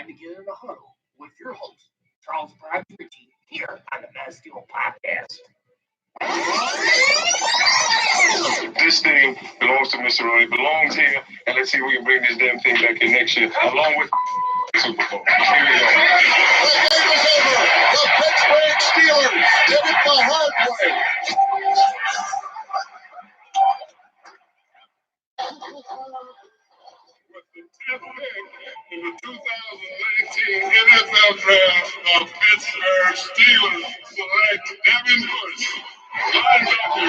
to get in a huddle with your host, Charles Bradrici, here on the Mass Steel Podcast. This thing belongs to Mr. Roy. It belongs here, and let's see if we can bring this damn thing back here next year, along with Super Bowl. Here we go. The game is over. The Pittsburgh Steelers did it the hard way. With the 10th pick in the 2019 NFL Draft, the Pittsburgh Steelers select Devin Bush, linebacker,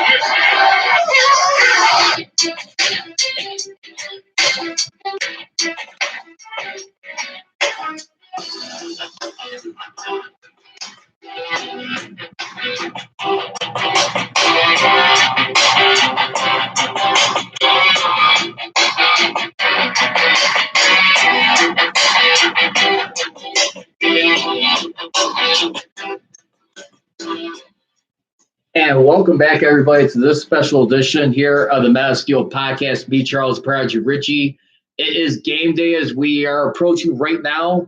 And welcome back, everybody, to this special edition here of the Mass Steel Podcast. Me, Charles Bradrici. It is game day as we are approaching right now,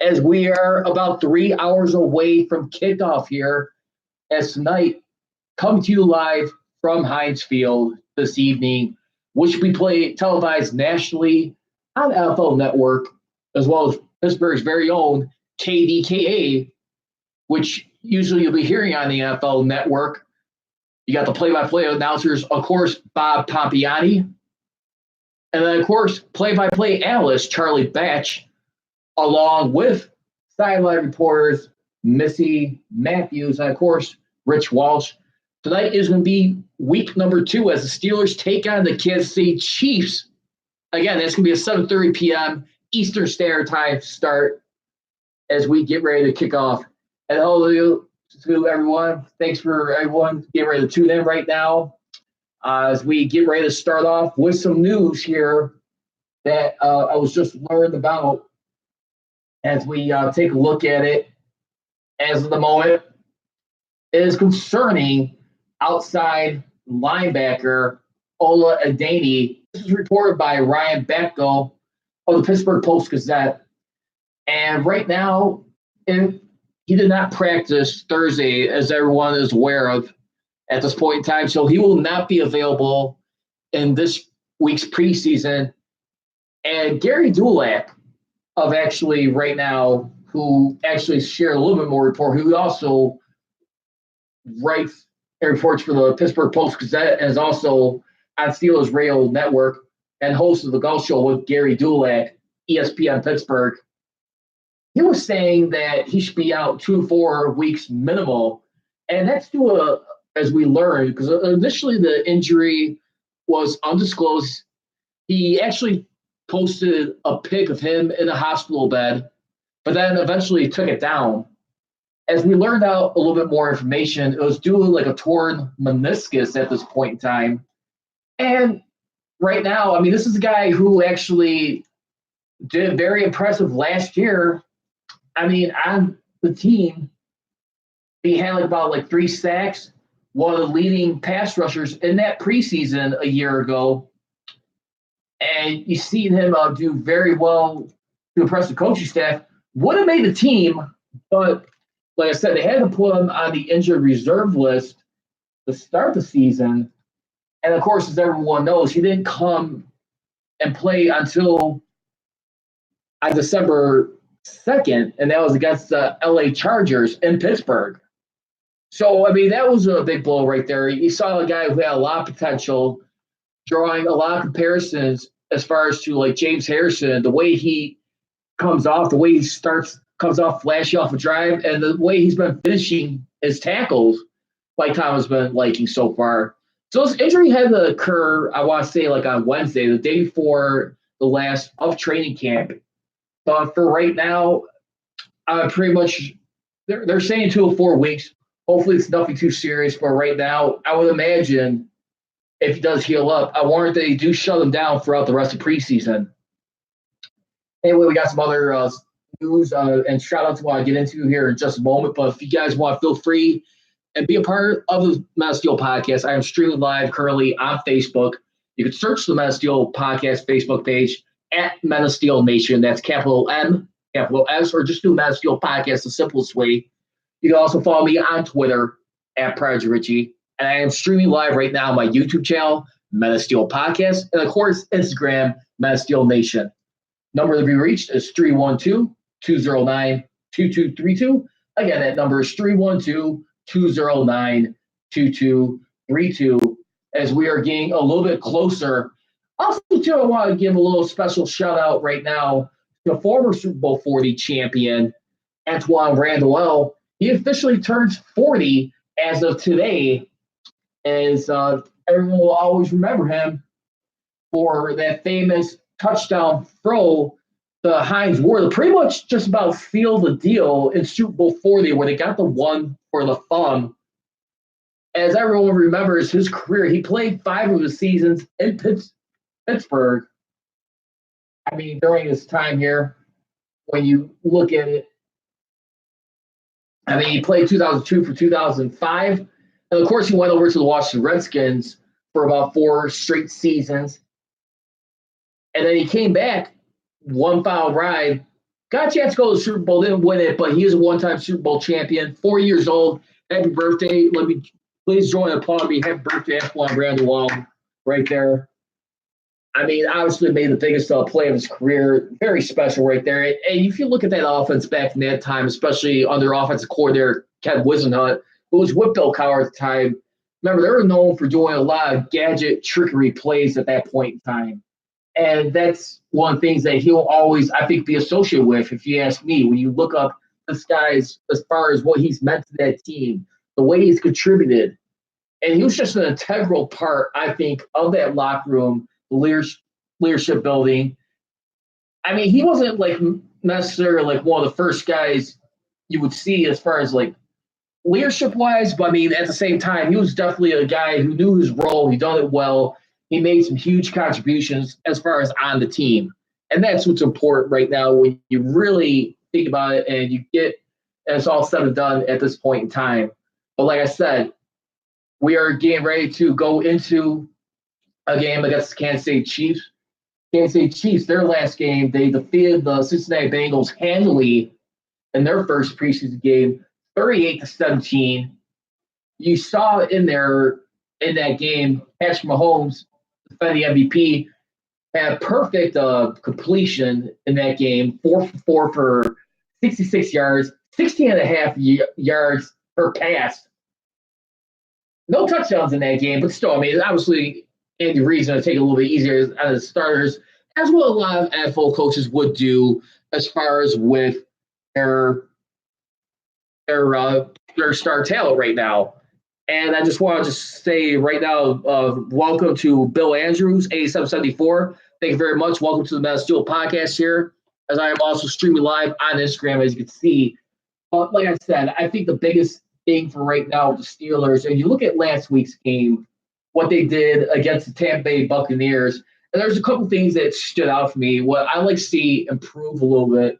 as we are about 3 hours away from kickoff here. As tonight, coming to you live from Heinz Field this evening, which we play televised nationally on NFL Network, as well as Pittsburgh's very own KDKA, which usually you'll be hearing on the NFL Network. You got the play-by-play announcers, of course, Bob Pompiani. And then, of course, play-by-play analyst Charlie Batch, along with sideline reporters Missy Matthews, and, of course, Rich Walsh. Tonight is going to be week number 2 as the Steelers take on the Kansas City Chiefs. Again, that's going to be a 7:30 p.m. Eastern Standard Time start as we get ready to kick off. And hello to everyone. Thanks for everyone getting ready to tune in right now as we get ready to start off with some news here that I was just learned about as we take a look at it. As of the moment, it is concerning outside linebacker Ola Adeniyi. This is reported by Ryan Batko of the Pittsburgh Post-Gazette. And right now, he did not practice Thursday, as everyone is aware of at this point in time. So he will not be available in this week's preseason. And Gary Dulac of actually right now, who actually shared a little bit more report, who also writes and reports for the Pittsburgh Post-Gazette and is also on Steelers Radio Network and host of the Golf Show with Gary Dulac, ESPN Pittsburgh. He was saying that he should be out 2 to 4 weeks minimal. And that's as we learned, because initially the injury was undisclosed. He actually posted a pic of him in a hospital bed, but then eventually took it down. As we learned out a little bit more information, it was due to like a torn meniscus at this point in time. And right now, I mean, this is a guy who actually did very impressive last year. I mean, on the team, he had about 3 sacks, one of the leading pass rushers in that preseason a year ago. And you see him do very well to impress the coaching staff. Would have made the team, but like I said, they had to put him on the injured reserve list to start the season. And, of course, as everyone knows, he didn't come and play until on December 2nd, and that was against the LA Chargers in Pittsburgh. So, I mean, that was a big blow right there. You saw a guy who had a lot of potential, drawing a lot of comparisons as far as to James Harrison, the way he comes off, the way he comes off flashy off a drive, and the way he's been finishing his tackles, like Tom has been liking so far. So this injury had to occur, I want to say, on Wednesday, the day before the last of training camp. But for right now, pretty much they're saying 2 to 4 weeks. Hopefully it's nothing too serious. But right now, I would imagine if he does heal up, I warrant that they do shut him down throughout the rest of preseason. Anyway, we got some other news and shout-outs I want to get into here in just a moment. But if you guys want, feel free and be a part of the Mass Steel Podcast. I am streaming live currently on Facebook. You can search the Mass Steel Podcast Facebook page at Men of Steel Nation. That's capital M, capital S, or just do Masteel Podcast the simplest way. You can also follow me on Twitter at Prodigy Richie. And I am streaming live right now on my YouTube channel, Masteel Podcast, and of course, Instagram, Masteel Nation. Number to be reached is 312-209-2232. Again, that number is 312-209-2232. As we are getting a little bit closer. Also, too, I want to give a little special shout out right now to former Super Bowl 40 champion, Antoine Randall. He officially turns 40 as of today, as everyone will always remember him for that famous touchdown throw to Hines Ward, pretty much just about sealed the deal in Super Bowl 40, where they got the one for the thumb. As everyone remembers his career, he played 5 of his seasons in Pittsburgh. I mean, during his time here, when you look at it, I mean, he played 2002 for 2005. And, of course, he went over to the Washington Redskins for about 4 straight seasons. And then he came back, one final ride, got a chance to go to the Super Bowl, didn't win it, but he is a one-time Super Bowl champion, 4 years old. Happy birthday. Let me please join and applaud me. Happy birthday, Antoine Randall, right there. I mean, obviously made the biggest play of his career. Very special right there. And if you look at that offense back in that time, especially under offensive coordinator Ken Wisenhunt, who was with Bill Cowher at the time, remember, they were known for doing a lot of gadget trickery plays at that point in time. And that's one of the things that he'll always, I think, be associated with, if you ask me. When you look up this guy's, as far as what he's meant to that team, the way he's contributed. And he was just an integral part, I think, of that locker room, leadership building. I mean, he wasn't like necessarily like one of the first guys you would see as far as like leadership-wise, but I mean, at the same time, he was definitely a guy who knew his role. He done it well. He made some huge contributions as far as on the team. And that's what's important right now when you really think about it and you get, and it's all said and done at this point in time. But like I said, we are getting ready to go into a game against the Kansas City Chiefs. Kansas City Chiefs, their last game, they defeated the Cincinnati Bengals handily in their first preseason game, 38-17. You saw in there in that game, Patrick Mahomes, defending MVP, had a perfect completion in that game, 4 for 4 for 66 yards, 16.5 yards per pass. No touchdowns in that game, but still, I mean, obviously, Andy Reid's going to take it a little bit easier out of the starters, as what a lot of NFL coaches would do as far as with their star talent right now. And I just want to say right now, welcome to Bill Andrews, 8774. Thank you very much. Welcome to the Masteel Podcast here, as I am also streaming live on Instagram, as you can see. But like I said, I think the biggest thing for right now with the Steelers, and you look at last week's game, what they did against the Tampa Bay Buccaneers, and there's a couple things that stood out for me. What I like to see improve a little bit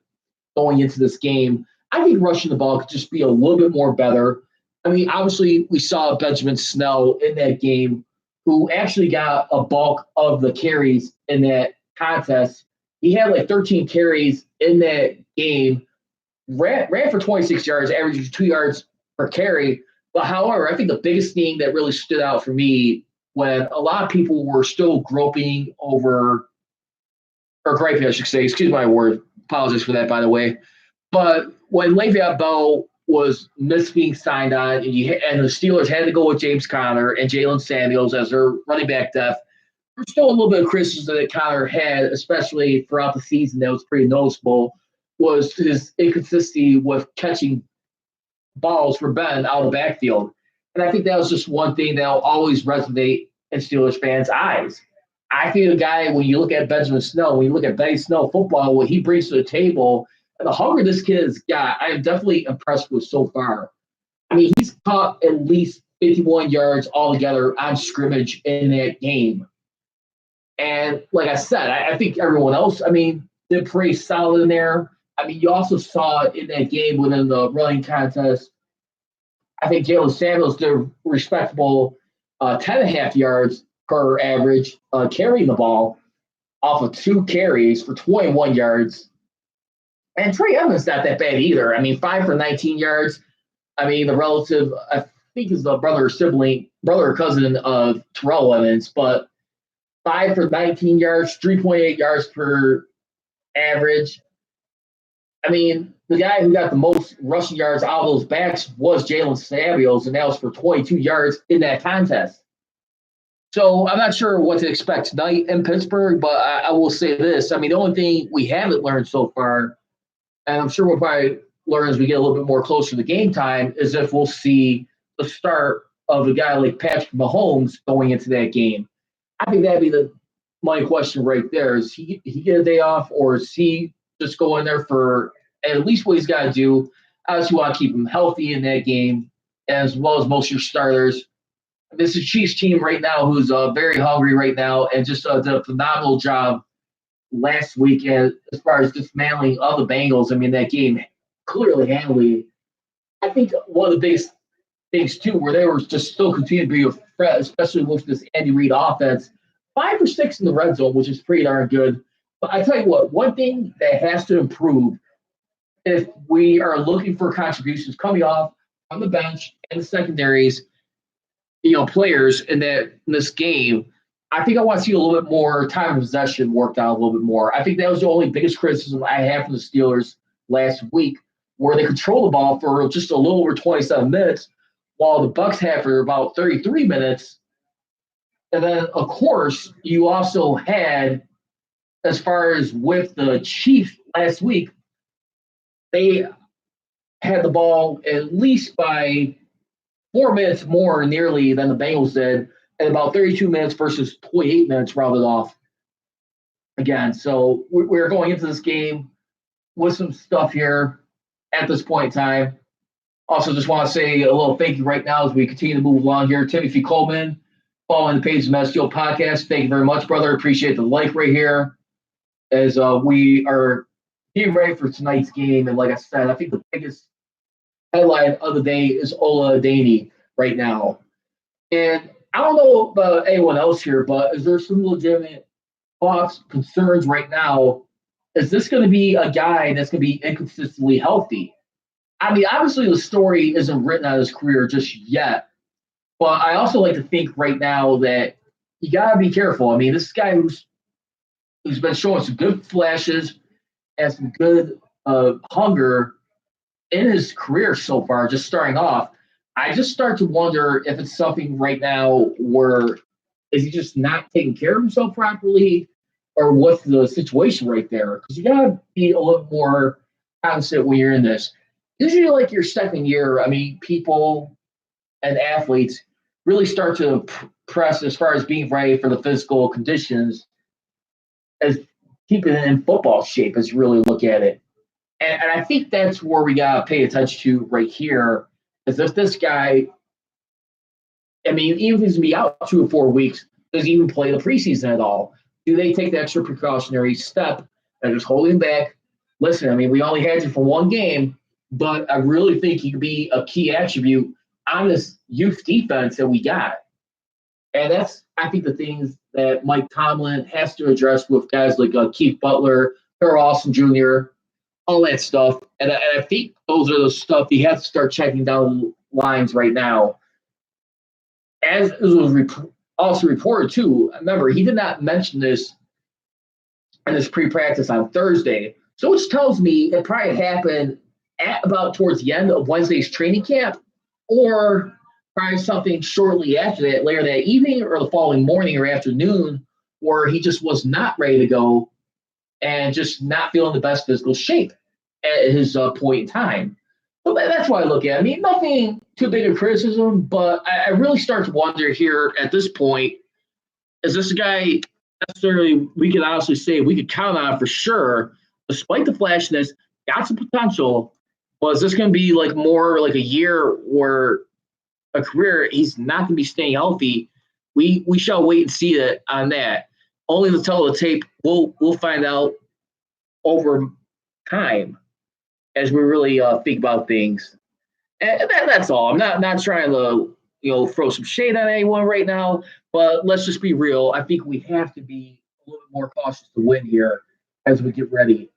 going into this game, I think rushing the ball could just be a little bit more better. I mean, obviously, we saw Benjamin Snell in that game, who actually got a bulk of the carries in that contest. He had like 13 carries in that game, ran for 26 yards, averaging 2 yards per carry. But however, I think the biggest thing that really stood out for me when a lot of people were still griping, I should say, excuse my word, apologies for that, by the way. But when Le'Veon Bell was being signed on, and the Steelers had to go with James Conner and Jalen Samuels as their running back depth, there's still a little bit of criticism that Conner had, especially throughout the season, that was pretty noticeable, was his inconsistency with catching balls for Ben out of the backfield. And I think that was just one thing that will always resonate in Steelers fans' eyes. I think the guy, when you look at Benjamin Snell, when you look at Benny Snell football, what he brings to the table, and the hunger this kid has got, I am definitely impressed with so far. I mean, he's caught at least 51 yards altogether on scrimmage in that game. And like I said, I think everyone else, I mean, did pretty solid in there. I mean, you also saw it in that game within the running contest. I think Jalen Samuels did a respectable 10.5 yards per average carrying the ball off of 2 carries for 21 yards. And Trey Evans not that bad either. I mean, 5 for 19 yards. I mean, the relative, I think is the brother or cousin of Terrell Evans, but 5 for 19 yards, 3.8 yards per average. I mean, the guy who got the most rushing yards out of those backs was Jalen Samuels, and that was for 22 yards in that contest. So I'm not sure what to expect tonight in Pittsburgh, but I will say this. I mean, the only thing we haven't learned so far, and I'm sure we'll probably learn as we get a little bit more closer to game time, is if we'll see the start of a guy like Patrick Mahomes going into that game. I think that'd be my question right there. Is he get a day off, or is he just go in there for at least what he's got to do? Obviously, you want to keep him healthy in that game, as well as most of your starters. This is Chiefs team right now who's very hungry right now and just did a phenomenal job last week as far as dismantling of the Bengals. I mean, that game clearly handily. I think one of the biggest things, too, where they were just still continuing to be a threat, especially with this Andy Reid offense. 5 for 6 in the red zone, which is pretty darn good. But I tell you what, one thing that has to improve if we are looking for contributions coming off on the bench and the secondaries, players in this game, I think I want to see a little bit more time of possession worked out a little bit more. I think that was the only biggest criticism I had from the Steelers last week, where they controlled the ball for just a little over 27 minutes, while the Bucs had for about 33 minutes. And then, of course, you also had, as far as with the Chiefs last week, they had the ball at least by 4 minutes more nearly than the Bengals did, and about 32 minutes versus 28 minutes rounded off again. So we're going into this game with some stuff here at this point in time. Also, just want to say a little thank you right now as we continue to move along here. Timothy Coleman, following the page of the Steel Podcast. Thank you very much, brother. Appreciate the like right here as we are getting ready for tonight's game. And like I said, I think the biggest headline of the day is Ola Adeniyi right now. And I don't know about anyone else here, but is there some legitimate thoughts, concerns right now? Is this going to be a guy that's going to be inconsistently healthy? I mean, obviously the story isn't written on his career just yet, but I also like to think right now that you got to be careful. I mean, this guy who's been showing some good flashes and some good hunger in his career so far, just starting off. I just start to wonder if it's something right now where is he just not taking care of himself properly, or what's the situation right there? Because you got to be a little more constant when you're in this. Usually, like your second year, I mean, people and athletes really start to press as far as being ready for the physical conditions as keeping it in football shape as you really look at it. And I think that's where we got to pay attention to right here, is if this guy, I mean, even if he's going to be out 2 or 4 weeks, does he even play the preseason at all? Do they take the extra precautionary step and just hold him back? Listen, I mean, we only had you for 1 game, but I really think he could be a key attribute on this youth defense that we got. And that's, I think, the things that Mike Tomlin has to address with guys like Keith Butler, Carl Austin Jr., all that stuff. And I think those are the stuff he has to start checking down lines right now. As it was also reported, too, remember, he did not mention this in his pre-practice on Thursday. So which tells me it probably happened at about towards the end of Wednesday's training camp, or probably something shortly after that, later that evening or the following morning or afternoon, where he just was not ready to go and just not feeling the best physical shape at his point in time. So that's why I look at it. I mean, nothing too big of criticism, but I really start to wonder here at this point, is this a guy necessarily we could honestly say we could count on for sure, despite the flashiness, got some potential. Was this going to be like more like a year or a career he's not going to be staying healthy? We shall wait and see that on that. Only to tell the tape, we'll find out over time as we really think about things. And that's all. I'm not trying to throw some shade on anyone right now, but let's just be real. I think we have to be a little bit more cautious to win here as we get ready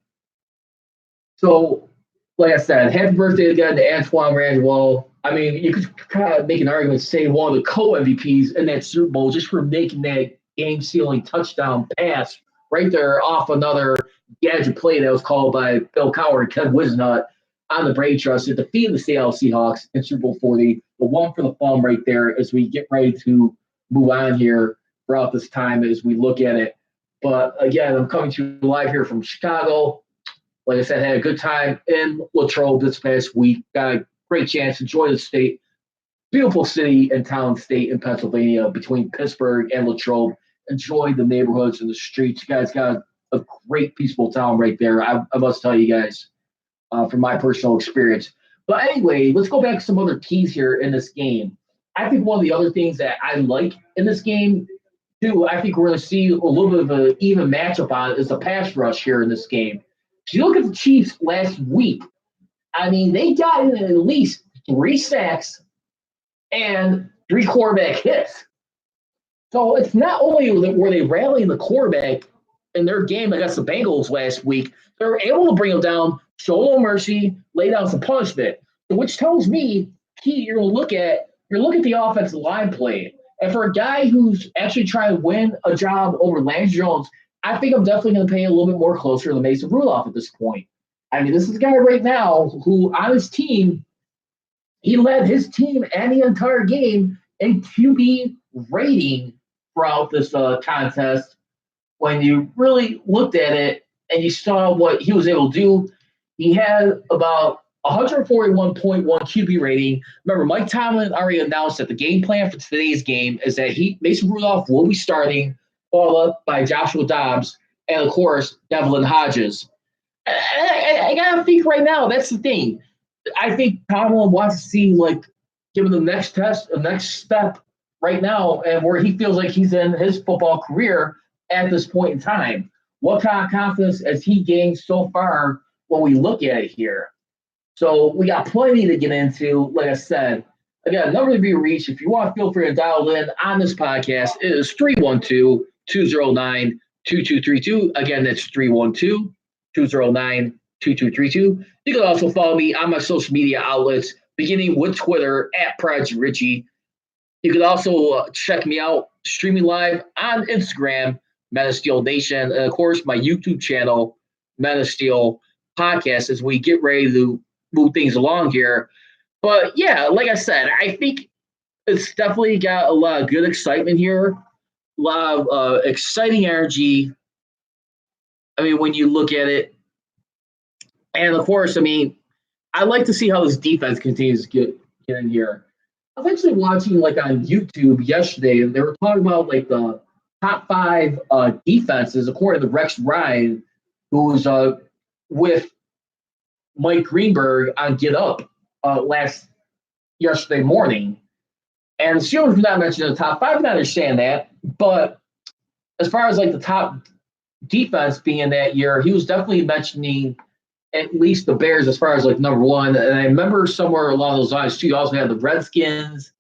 So, like I said, happy birthday again to Antoine Randall. I mean, you could kind of make an argument, say one of the co-MVPs in that Super Bowl just for making that game-sealing touchdown pass right there off another gadget play that was called by Bill Cowher and Ken Wisnut on the Brady Trust to defeat the Seattle Seahawks in Super Bowl 40. The one for the thumb right there as we get ready to move on here throughout this time as we look at it. But again, I'm coming to you live here from Chicago. Like I said, had a good time in Latrobe this past week. Got a great chance to enjoy the state. Beautiful city and town state in Pennsylvania between Pittsburgh and Latrobe. Enjoy the neighborhoods and the streets. You guys got a great, peaceful town right there. I must tell you guys from my personal experience. But anyway, let's go back to some other keys here in this game. I think one of the other things that I like in this game, too, I think we're going to see a little bit of an even matchup on is the pass rush here in this game. If you look at the Chiefs last week, I mean, they got in at least 3 sacks and 3 quarterback hits. So it's not only were they rallying the quarterback in their game against the Bengals last week, they were able to bring him down, show no mercy, lay down some punishment, which tells me you're looking at the offensive line play. And for a guy who's actually trying to win a job over Lance Jones, I think I'm definitely going to pay a little bit more closer to Mason Rudolph at this point. I mean, this is a guy right now who on his team, he led his team and the entire game in QB rating throughout this contest. When you really looked at it and you saw what he was able to do, he had about 141.1 QB rating. Remember, Mike Tomlin already announced that the game plan for today's game is that Mason Rudolph will be starting, followed up by Joshua Dobbs, and of course, Devlin Hodges. I gotta think right now, that's the thing. I think Tomlin wants to see, give him the next step right now, and where he feels like he's in his football career at this point in time. What kind of confidence has he gained so far when we look at it here? So we got plenty to get into. Like I said, again, number to be reached. If you want, feel free to dial in on this podcast. It is 312-209-2232. Again, that's 312-209-2232. You can also follow me on my social media outlets, beginning with Twitter at Project Richie. You can also check me out streaming live on Instagram, Men of Steel Nation, and of course my YouTube channel, Men of Steel Podcast, as we get ready to move things along here. But yeah, like I said, I think it's definitely got a lot of good excitement here, a lot of exciting energy. I mean, when you look at it, and of course, I mean, I like to see how this defense continues to get in here. I was actually watching on YouTube yesterday, and they were talking about the top 5 defenses according to Rex Ryan, who was with Mike Greenberg on Get Up yesterday morning. And the Steelers were not mentioned in the top 5, and I understand that. But as far as the top defense being that year, he was definitely mentioning at least the Bears as far as number 1. And I remember somewhere along those lines too, you also had the Redskins,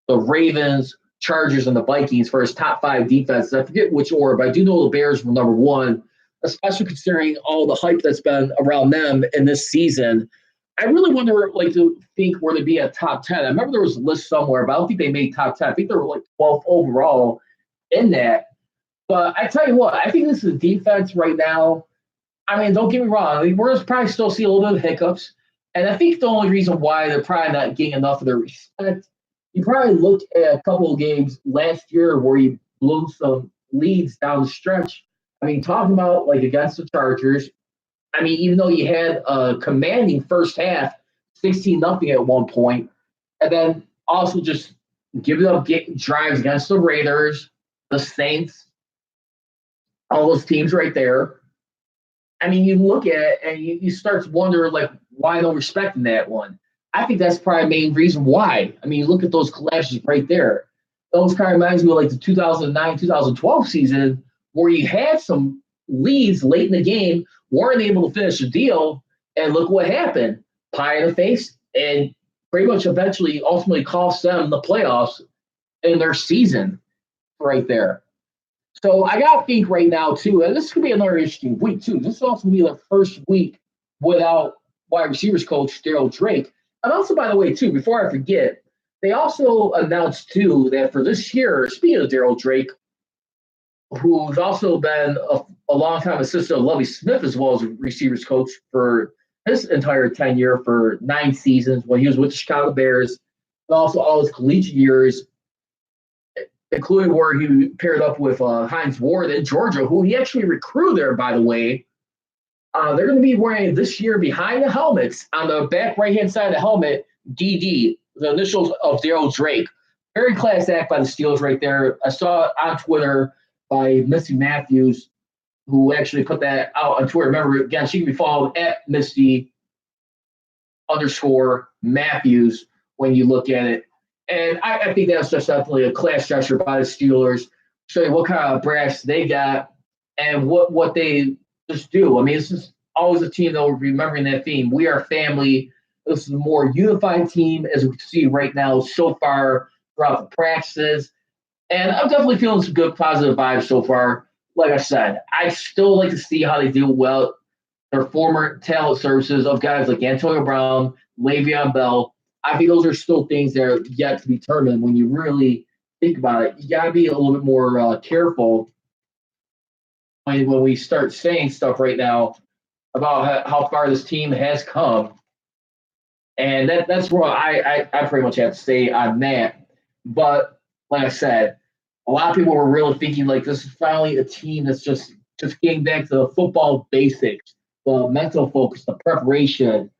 the Ravens, Chargers, and the Vikings for his top 5 defenses. I forget which order, but I do know the Bears were number 1, especially considering all the hype that's been around them in this season. I really wonder, to think where they'd be at top 10. I remember there was a list somewhere, but I don't think they made top 10. I think they were 12th overall in that. But I tell you what, I think this is a defense right now. I mean, don't get me wrong. I mean, we're probably still see a little bit of hiccups. And I think the only reason why they're probably not getting enough of their respect, you probably looked at a couple of games last year where you blew some leads down the stretch. I mean, talking about against the Chargers, I mean, even though you had a commanding first half, 16-0 at one point, and then also just giving up drives against the Raiders, the Saints, all those teams right there. I mean, you look at it and you start to wonder, why no respect in that one? I think that's probably the main reason why. I mean, you look at those collapses right there. Those kind of reminds me of the 2009-2012 season where you had some leads late in the game, weren't able to finish the deal, and look what happened. Pie in the face, and pretty much ultimately cost them the playoffs in their season right there. So I got to think right now, too, and this could be another interesting week, too. This is also going to be the first week without wide receivers coach Daryl Drake. And also, by the way, too, before I forget, they also announced too that for this year, speaking of Daryl Drake, who's also been a long-time assistant of Lovie Smith as well as a receivers coach for his entire tenure for 9 seasons when he was with the Chicago Bears, and also all his collegiate years, including where he paired up with Hines Ward in Georgia, who he actually recruited there, by the way. They're going to be wearing this year behind the helmets on the back right-hand side of the helmet, DD, the initials of Daryl Drake. Very class act by the Steelers right there. I saw it on Twitter by Misty Matthews, who actually put that out on Twitter. Remember, again, she can be followed at Misty_Matthews when you look at it. And I think that's just definitely a class gesture by the Steelers, showing what kind of brass they got and what they just do. I mean, this is always a team that will be remembering that theme. We are family. This is a more unified team, as we can see right now so far throughout the practices. And I'm definitely feeling some good positive vibes so far. Like I said, I still like to see how they deal well their former talent services of guys like Antonio Brown, Le'Veon Bell. I think those are still things that are yet to be determined when you really think about it. You got to be a little bit more careful when we start saying stuff right now about how far this team has come. And that's what I pretty much have to say on that. But like I said, a lot of people were really thinking like this is finally a team that's just getting back to the football basics, the mental focus, the preparation.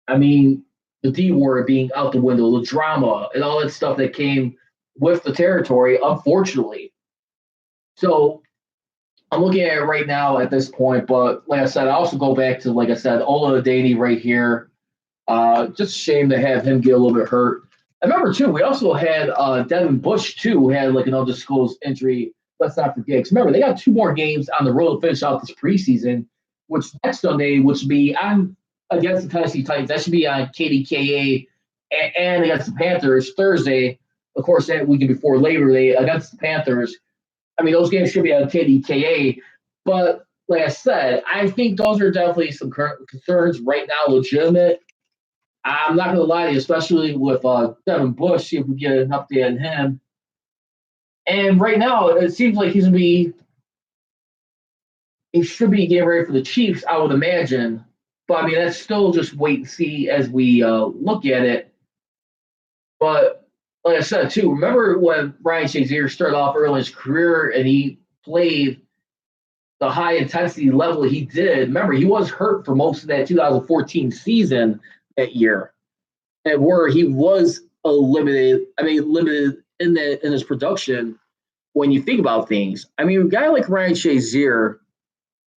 I mean, the D word being out the window, the drama, and all that stuff that came with the territory, unfortunately. So I'm looking at it right now at this point, but like I said, I also go back to, like I said, Ola Adeni right here. Just a shame to have him get a little bit hurt. I remember, too, we also had Devin Bush, too, who had like an undisclosed injury. Let's not forget. Because remember, they got 2 more games on the road to finish out this preseason, which next Sunday, which would be on against the Tennessee Titans. That should be on KDKA and against the Panthers Thursday. Of course, that weekend before Labor Day against the Panthers. I mean, those games should be on KDKA. But like I said, I think those are definitely some current concerns right now, legitimate. I'm not going to lie to you, especially with Devin Bush, see if we get an update on him. And right now, it seems like he should be getting ready for the Chiefs, I would imagine. But, I mean, that's still just wait and see as we look at it. But, like I said, too, remember when Ryan Shazier started off early in his career and he played the high-intensity level he did? Remember, he was hurt for most of that 2014 season that year, and where he was limited in his production when you think about things. I mean, a guy like Ryan Shazier,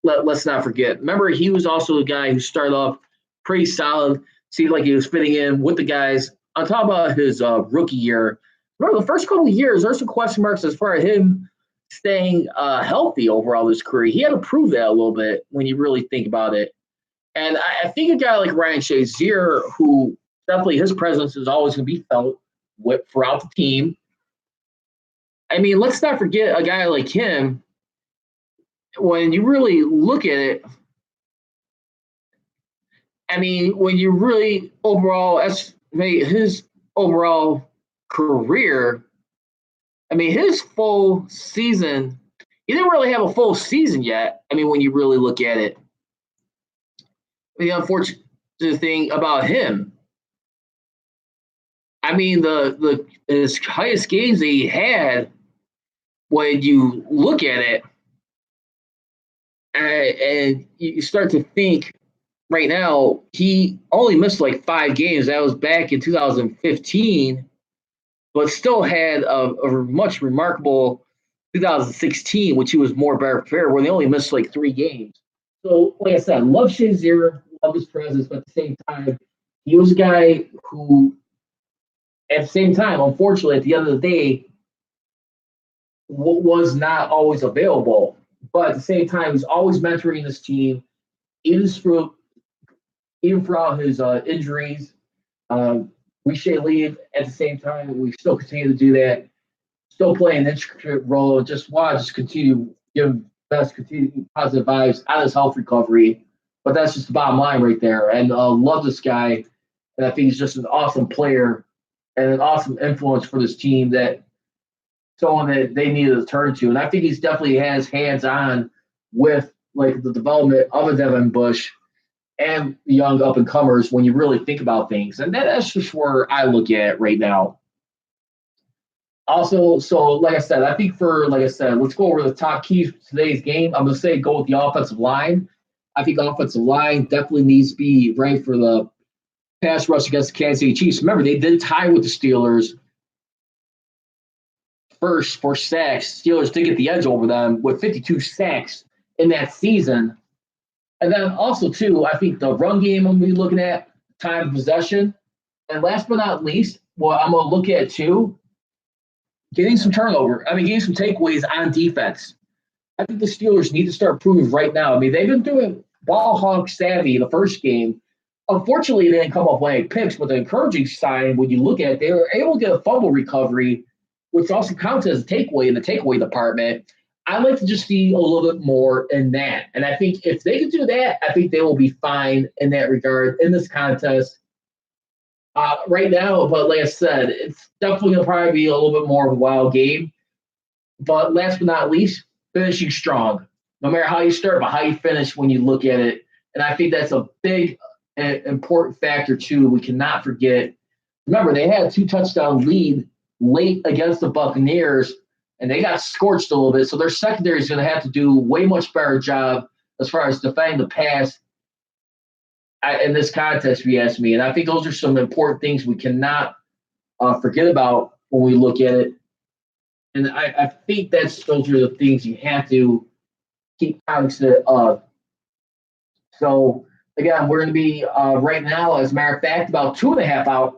let's not forget. Remember, he was also a guy who started off pretty solid, seemed like he was fitting in with the guys. On top of his rookie year, remember the first couple of years, there's some question marks as far as him staying healthy overall his career. He had to prove that a little bit when you really think about it. And I think a guy like Ryan Shazier, who definitely his presence is always going to be felt throughout the team. I mean, let's not forget a guy like him. When you really look at it, I mean, when you really overall estimate his overall career, I mean, his full season, he didn't really have a full season yet. I mean, when you really look at it. The unfortunate thing about him, I mean, his highest games that he had, when you look at it, and you start to think right now, he only missed like 5 games. That was back in 2015, but still had a much remarkable 2016, which he was more better prepared, where they only missed like 3 games. So, like I said, I love Shazier, love his presence, but at the same time, he was a guy who, at the same time, unfortunately, at the end of the day, was not always available. But at the same time, he's always mentoring this team, even throughout his injuries. We should leave at the same time. We still continue to do that, still playing an intricate role. Just continue give best, continue positive vibes out of his health recovery. But that's just the bottom line right there. And love this guy. And I think he's just an awesome player and an awesome influence for this team, that someone that they needed to turn to. And I think he's definitely has hands on with like the development of a Devin Bush and the young up and comers when you really think about things. And that's just where I look at it right now. Also, so like I said, let's go over the top keys for today's game. I'm going to say go with the offensive line. I think offensive line definitely needs to be ready for the pass rush against the Kansas City Chiefs. Remember, they did tie with the Steelers first for sacks. Steelers did get the edge over them with 52 sacks in that season. And then also, too, I think the run game I'm going to be looking at, time of possession. And last but not least, what I'm going to look at, too, getting some getting some takeaways on defense. I think the Steelers need to start proving right now. I mean, they've been doing ball hawk savvy the first game. Unfortunately, they didn't come up with any picks, but the encouraging sign, when you look at it, they were able to get a fumble recovery, which also counts as a takeaway in the takeaway department. I'd like to just see a little bit more in that. And I think if they can do that, I think they will be fine in that regard in this contest right now. But like I said, it's definitely going to probably be a little bit more of a wild game. But last but not least, finishing strong. No matter how you start, but how you finish when you look at it. And I think that's a big and important factor, too. We cannot forget. Remember, they had a 2-touchdown lead late against the Buccaneers, and they got scorched a little bit. So their secondary is going to have to do way much better job as far as defending the pass in this contest, if you ask me. And I think those are some important things we cannot forget about when we look at it. And I think those are the things you have to keep cognizant of. So, again, we're going to be right now, as a matter of fact, about 2.5 hours,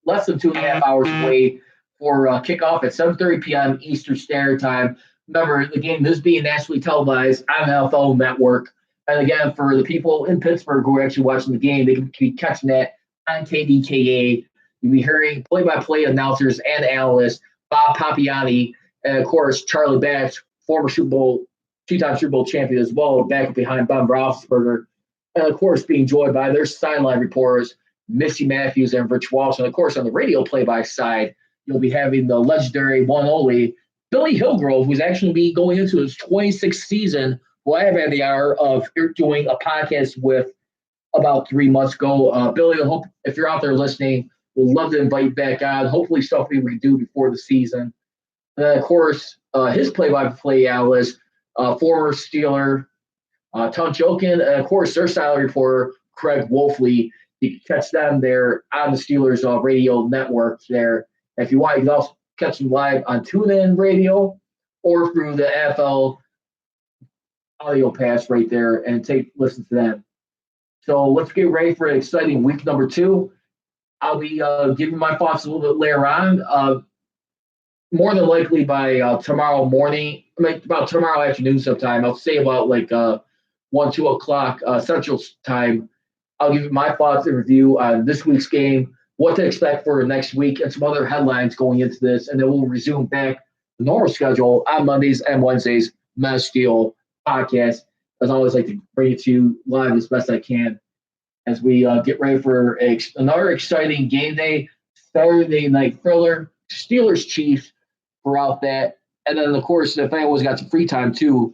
less than 2.5 hours away for kickoff at 7:30 p.m. Eastern Standard Time. Remember, the game is being nationally televised on the NFL Network. And again, for the people in Pittsburgh who are actually watching the game, they can be catching that on KDKA. You'll be hearing play-by-play announcers and analysts, Bob Papiani, and, of course, Charlie Batch, former two-time Super Bowl champion as well, back behind Ben Roethlisberger. And, of course, being joined by their sideline reporters, Missy Matthews and Rich Walsh. And, of course, on the radio play-by side, you'll be having the legendary one only Billy Hillgrove, who's actually be going into his 26th season, who I have had the honor of doing a podcast with about 3 months ago. Billy, I hope if you're out there listening, we'd love to invite you back on. Hopefully something we can do before the season. And then, of course, his play-by-play analyst, former Steeler, Tom Jokin, and, of course, their silent reporter, Craig Wolfley. You can catch them there on the Steelers radio network there. If you want, you can also catch them live on TuneIn Radio or through the NFL audio pass right there and listen to them. So let's get ready for an exciting week number 2. I'll be giving my thoughts a little bit later on. More than likely by tomorrow morning, about tomorrow afternoon sometime. I'll say about like 1-2 o'clock Central Time. I'll give you my thoughts and review on this week's game, what to expect for next week, and some other headlines going into this. And then we'll resume back the normal schedule on Mondays and Wednesdays, Mass Steel podcast. As always, I like to bring it to you live as best I can as we get ready for another exciting game day, Saturday night thriller, Steelers Chiefs throughout that. And then, of course, if anyone's got some free time too,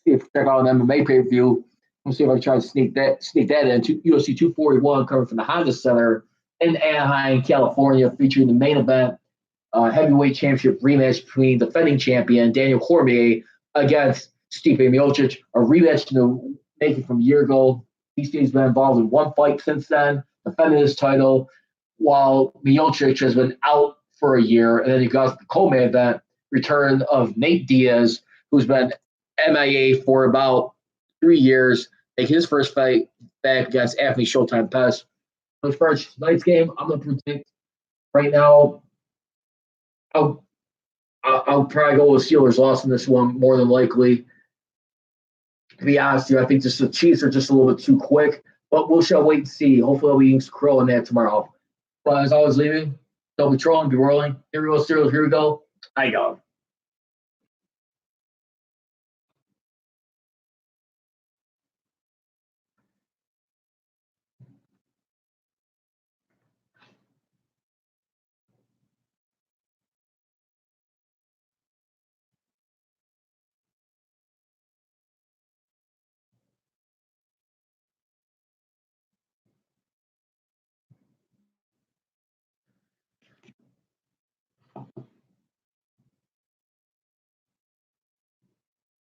check out an MMA pay-per-view. We'll see if I can try to sneak that in. UFC 241 coming from the Honda Center in Anaheim, California, featuring the main event, heavyweight championship rematch between defending champion Daniel Cormier against Stipe Miocic, a rematch to the making from a year ago. Stipe's been involved in one fight since then, defending his title, while Miocic has been out for a year. And then you got the co-main event, return of Nate Diaz, who's been MIA for about 3 years, making his first fight back against Anthony Showtime Pettis. As far as tonight's game, I'm going to predict right now, I'll probably go with Steelers loss in this one, more than likely. To be honest with you, I think just the Chiefs are just a little bit too quick, but we shall wait and see. Hopefully I'll be eating some crow on that tomorrow. But as always, leaving, don't be trolling, be rolling. Here we go, Steelers, here we go. I go.